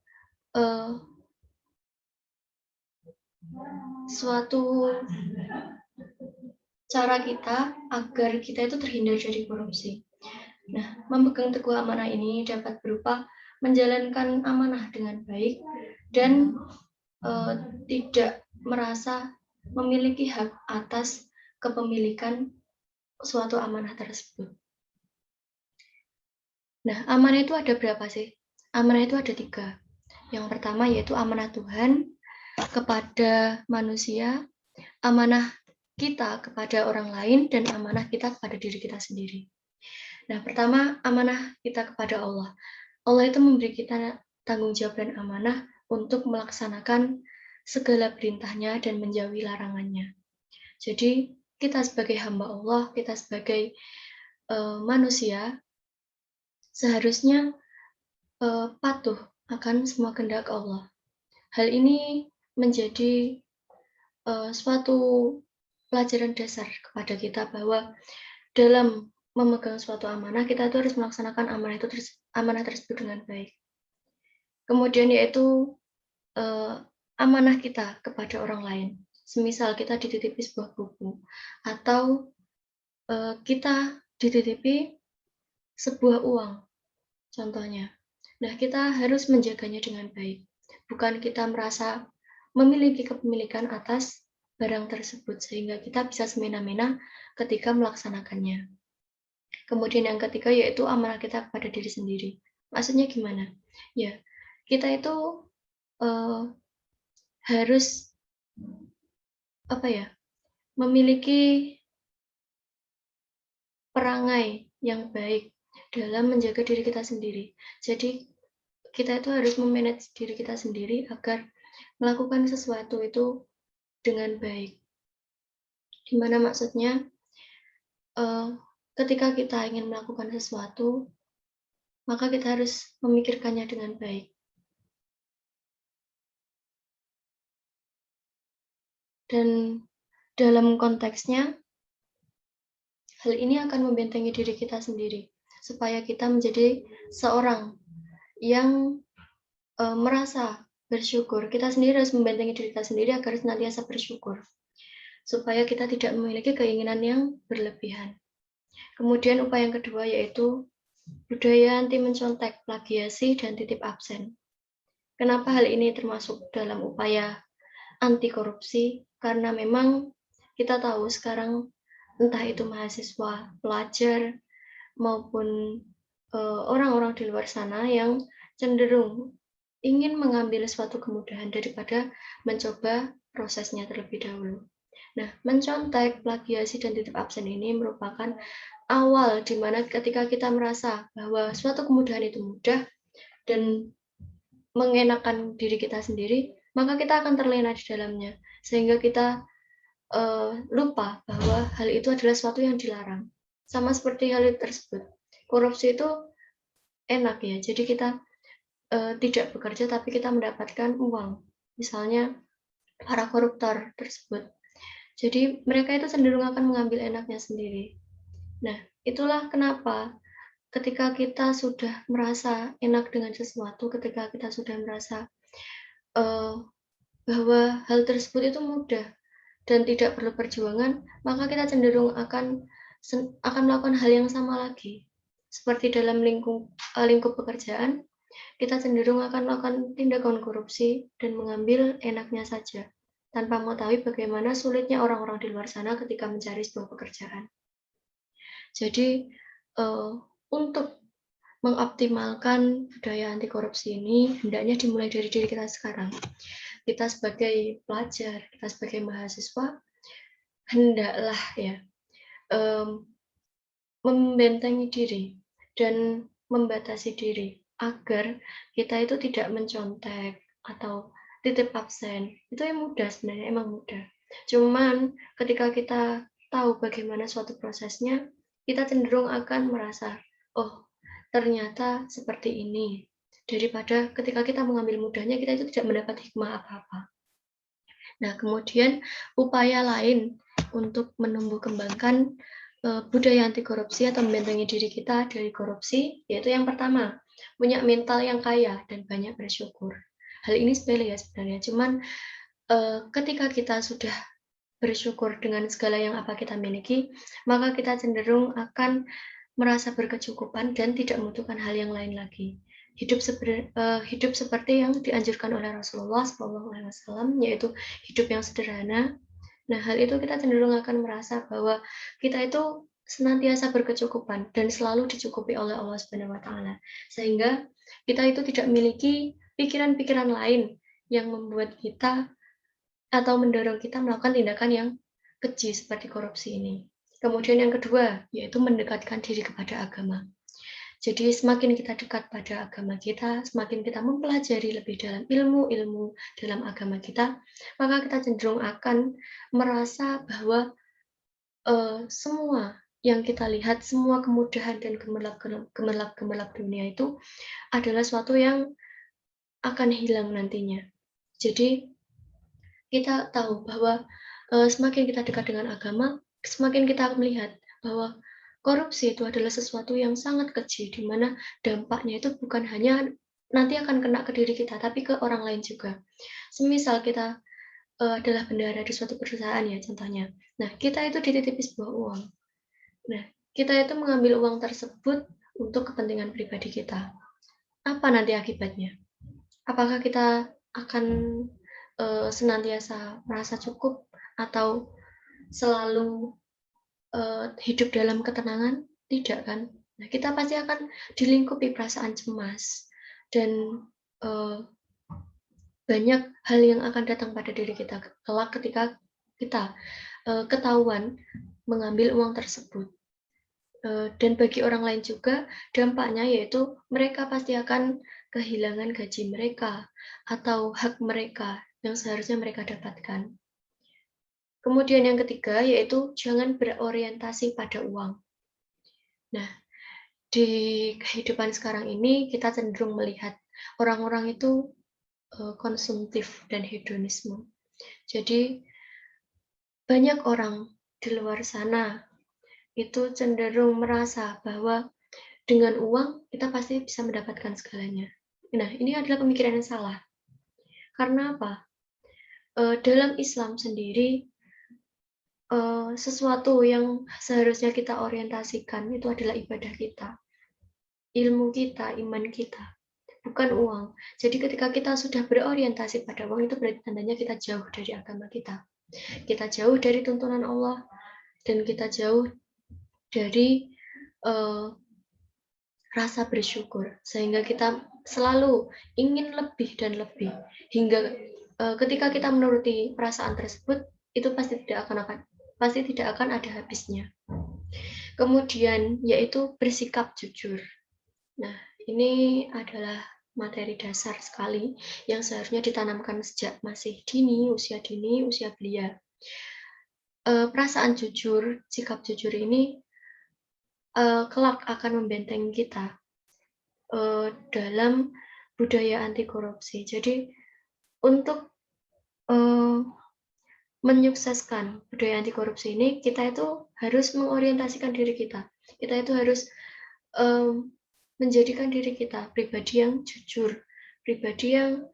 Speaker 1: suatu cara kita agar kita itu terhindar dari korupsi. Nah, memegang teguh amanah ini dapat berupa menjalankan amanah dengan baik dan tidak merasa memiliki hak atas kepemilikan suatu amanah tersebut. Nah, amanah itu ada berapa sih? Amanah itu ada 3. Yang pertama yaitu amanah Tuhan kepada manusia, amanah kita kepada orang lain, dan amanah kita kepada diri kita sendiri. Nah, pertama, amanah kita kepada Allah. Allah itu memberi kita tanggung jawab dan amanah untuk melaksanakan segala perintahnya dan menjauhi larangannya. Jadi, kita sebagai hamba Allah, kita sebagai manusia, seharusnya patuh akan semua kehendak Allah. Hal ini menjadi suatu pelajaran dasar kepada kita bahwa dalam memegang suatu amanah, kita itu harus melaksanakan amanah tersebut dengan baik. Kemudian yaitu amanah kita kepada orang lain. Semisal kita dititipi sebuah buku atau kita dititipi sebuah uang, contohnya. Nah, kita harus menjaganya dengan baik. Bukan kita merasa memiliki kepemilikan atas barang tersebut, sehingga kita bisa semena-mena ketika melaksanakannya. Kemudian yang ketiga yaitu amanah kita kepada diri sendiri. Maksudnya gimana? Ya, kita itu harus memiliki perangai yang baik dalam menjaga diri kita sendiri. Jadi kita itu harus memanage diri kita sendiri agar melakukan sesuatu itu dengan baik. Dimana maksudnya ketika kita ingin melakukan sesuatu, maka kita harus memikirkannya dengan baik. Dan dalam konteksnya, hal ini akan membentengi diri kita sendiri, supaya kita menjadi seorang yang merasa bersyukur. Kita sendiri harus membentengi diri kita sendiri agar senantiasa bersyukur, supaya kita tidak memiliki keinginan yang berlebihan. Kemudian upaya yang kedua yaitu budaya anti mencontek, plagiasi, dan titip absen. Kenapa hal ini termasuk dalam upaya anti korupsi? Karena memang kita tahu sekarang entah itu mahasiswa, pelajar, maupun orang-orang di luar sana yang cenderung ingin mengambil suatu kemudahan daripada mencoba prosesnya terlebih dahulu. Nah, mencontek, plagiasi, dan titip absen ini merupakan awal di mana ketika kita merasa bahwa suatu kemudahan itu mudah dan mengenakan diri kita sendiri, maka kita akan terlena di dalamnya, sehingga kita lupa bahwa hal itu adalah sesuatu yang dilarang. Sama seperti hal tersebut, korupsi itu enak ya, jadi kita tidak bekerja tapi kita mendapatkan uang, misalnya para koruptor tersebut. Jadi mereka itu cenderung akan mengambil enaknya sendiri. Nah, itulah kenapa ketika kita sudah merasa enak dengan sesuatu, ketika kita sudah merasa bahwa hal tersebut itu mudah dan tidak perlu perjuangan, maka kita cenderung akan melakukan hal yang sama lagi. Seperti dalam lingkup pekerjaan, kita cenderung akan melakukan tindakan korupsi dan mengambil enaknya saja, tanpa mengetahui bagaimana sulitnya orang-orang di luar sana ketika mencari sebuah pekerjaan. Jadi, untuk mengoptimalkan budaya anti korupsi ini, hendaknya dimulai dari diri kita sekarang. Kita sebagai pelajar, kita sebagai mahasiswa, hendaklah ya membentengi diri dan membatasi diri agar kita itu tidak mencontek atau titip absen. Itu yang mudah sebenarnya, emang mudah. Cuman ketika kita tahu bagaimana suatu prosesnya, kita cenderung akan merasa, oh ternyata seperti ini. Daripada ketika kita mengambil mudahnya, kita itu tidak mendapat hikmah apa-apa. Nah, kemudian upaya lain untuk menumbuh kembangkan budaya anti korupsi atau membentengi diri kita dari korupsi, yaitu yang pertama, punya mental yang kaya dan banyak bersyukur. Hal ini sepele ya sebenarnya, cuman ketika kita sudah bersyukur dengan segala yang apa kita miliki, maka kita cenderung akan merasa berkecukupan dan tidak membutuhkan hal yang lain lagi. Hidup seperti yang dianjurkan oleh Rasulullah SAW, yaitu hidup yang sederhana. Nah, hal itu kita cenderung akan merasa bahwa kita itu senantiasa berkecukupan dan selalu dicukupi oleh Allah Subhanahu wa taala. Sehingga kita itu tidak memiliki pikiran-pikiran lain yang membuat kita atau mendorong kita melakukan tindakan yang keji seperti korupsi ini. Kemudian yang kedua, yaitu mendekatkan diri kepada agama. Jadi semakin kita dekat pada agama kita, semakin kita mempelajari lebih dalam ilmu-ilmu dalam agama kita, maka kita cenderung akan merasa bahwa semua yang kita lihat, semua kemudahan dan gemerlap dunia itu adalah suatu yang akan hilang nantinya. Jadi kita tahu bahwa semakin kita dekat dengan agama, semakin kita melihat bahwa korupsi itu adalah sesuatu yang sangat keji, di mana dampaknya itu bukan hanya nanti akan kena ke diri kita, tapi ke orang lain juga. Semisal kita adalah bendahara di suatu perusahaan ya contohnya. Nah, kita itu dititipi sebuah uang. Nah, kita itu mengambil uang tersebut untuk kepentingan pribadi kita. Apa nanti akibatnya? Apakah kita akan senantiasa merasa cukup atau selalu hidup dalam ketenangan? Tidak kan? Nah, kita pasti akan dilingkupi perasaan cemas dan banyak hal yang akan datang pada diri kita kelak ketika kita ketahuan mengambil uang tersebut. Dan bagi orang lain juga dampaknya yaitu mereka pasti akan kehilangan gaji mereka atau hak mereka yang seharusnya mereka dapatkan. Kemudian yang ketiga yaitu jangan berorientasi pada uang. Nah, di kehidupan sekarang ini kita cenderung melihat orang-orang itu konsumtif dan hedonisme. Jadi banyak orang di luar sana itu cenderung merasa bahwa dengan uang kita pasti bisa mendapatkan segalanya. Nah, ini adalah pemikiran yang salah. Karena apa? Dalam Islam sendiri, sesuatu yang seharusnya kita orientasikan itu adalah ibadah kita, ilmu kita, iman kita, bukan uang. Jadi ketika kita sudah berorientasi pada uang, itu berarti tandanya kita jauh dari agama kita. Kita jauh dari tuntunan Allah, dan kita jauh dari rasa bersyukur, sehingga kita selalu ingin lebih dan lebih, hingga ketika kita menuruti perasaan tersebut, itu pasti tidak akan ada habisnya. Kemudian yaitu bersikap jujur. Nah, ini adalah materi dasar sekali yang seharusnya ditanamkan sejak masih dini, usia belia. Perasaan jujur, sikap jujur ini kelak akan membentengi kita dalam budaya anti korupsi. Jadi untuk menyukseskan budaya anti korupsi ini, kita itu harus mengorientasikan diri kita. Kita itu harus menjadikan diri kita pribadi yang jujur, pribadi yang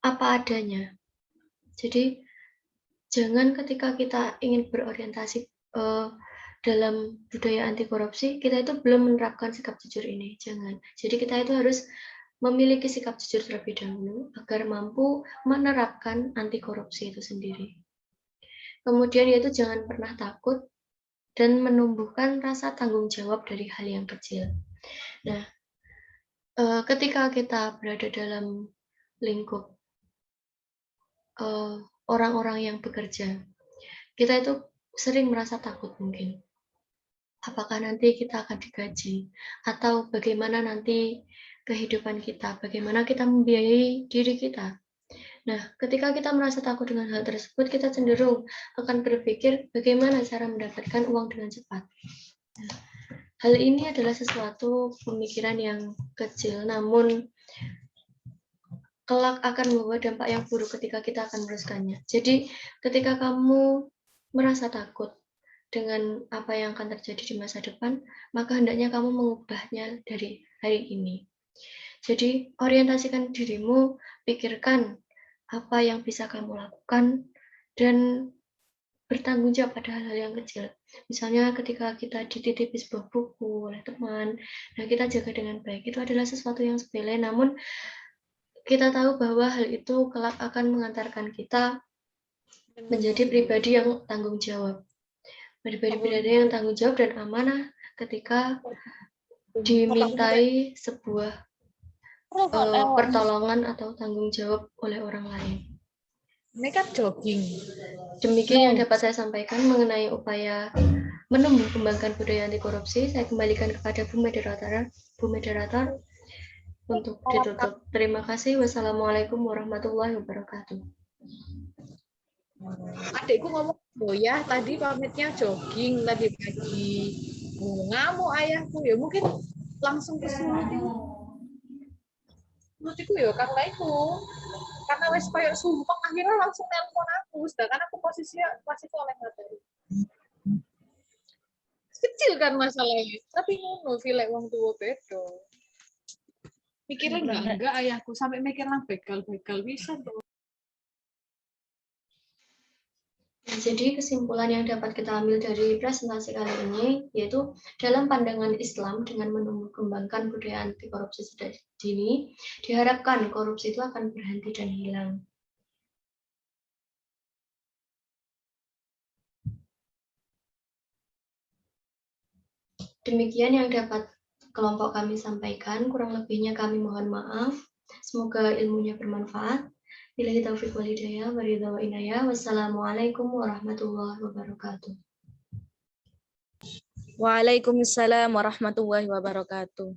Speaker 1: apa adanya. Jadi jangan ketika kita ingin berorientasi dalam budaya anti korupsi, kita itu belum menerapkan sikap jujur ini. Jangan. Jadi kita itu harus memiliki sikap jujur terlebih dahulu agar mampu menerapkan anti korupsi itu sendiri. Kemudian yaitu jangan pernah takut dan menumbuhkan rasa tanggung jawab dari hal yang kecil. Nah, ketika kita berada dalam lingkup orang-orang yang bekerja, kita itu sering merasa takut mungkin. apakah nanti kita akan digaji, atau bagaimana nanti kehidupan kita, bagaimana kita membiayai diri kita. Nah, ketika kita merasa takut dengan hal tersebut, kita cenderung akan berpikir bagaimana cara mendapatkan uang dengan cepat. Nah, hal ini adalah sesuatu pemikiran yang kecil, namun kelak akan membawa dampak yang buruk ketika kita akan meneruskannya. Jadi, ketika kamu merasa takut dengan apa yang akan terjadi di masa depan, maka hendaknya kamu mengubahnya dari hari ini. Jadi, orientasikan dirimu, pikirkan apa yang bisa kamu lakukan, dan bertanggung jawab pada hal-hal yang kecil. Misalnya ketika kita dititipi sebuah buku oleh teman, nah kita jaga dengan baik. Itu adalah sesuatu yang sepele, namun kita tahu bahwa hal itu kelak akan mengantarkan kita menjadi pribadi yang tanggung jawab. Pribadi yang tanggung jawab dan amanah ketika dimintai sebuah pertolongan atau tanggung jawab oleh orang lain.
Speaker 4: Ini kan jogging.
Speaker 1: Demikian yang dapat saya sampaikan mengenai upaya menumbuh kembangkan budaya anti korupsi. Saya kembalikan kepada Bu Moderator untuk ditutup. Terima kasih. Wassalamualaikum warahmatullahi wabarakatuh.
Speaker 4: Adikku ngomong, oh ya tadi pamitnya jogging tadi pagi. Ngamuk ayahku ya mungkin langsung ke sulut itu ya karena wes kayak sumpah akhirnya langsung nelpon aku, sedangkan aku posisinya masih oleh materi. Kecil kan masalahnya, tapi ngono filek wong tua bedo. Mikirnya enggak ayahku sampai mikir nang begal-begal bisa tuh.
Speaker 1: Nah, jadi kesimpulan yang dapat kita ambil dari presentasi kali ini yaitu dalam pandangan Islam dengan menumbuh kembangkan budaya anti korupsi sejak dini, diharapkan korupsi itu akan berhenti dan hilang. Demikian yang dapat kelompok kami sampaikan, kurang lebihnya kami mohon maaf. Semoga ilmunya bermanfaat. Billahi taufiq wal hidayah, waridha wa inayah. Wassalamualaikum warahmatullahi wabarakatuh.
Speaker 2: Waalaikumsalam warahmatullahi wabarakatuh.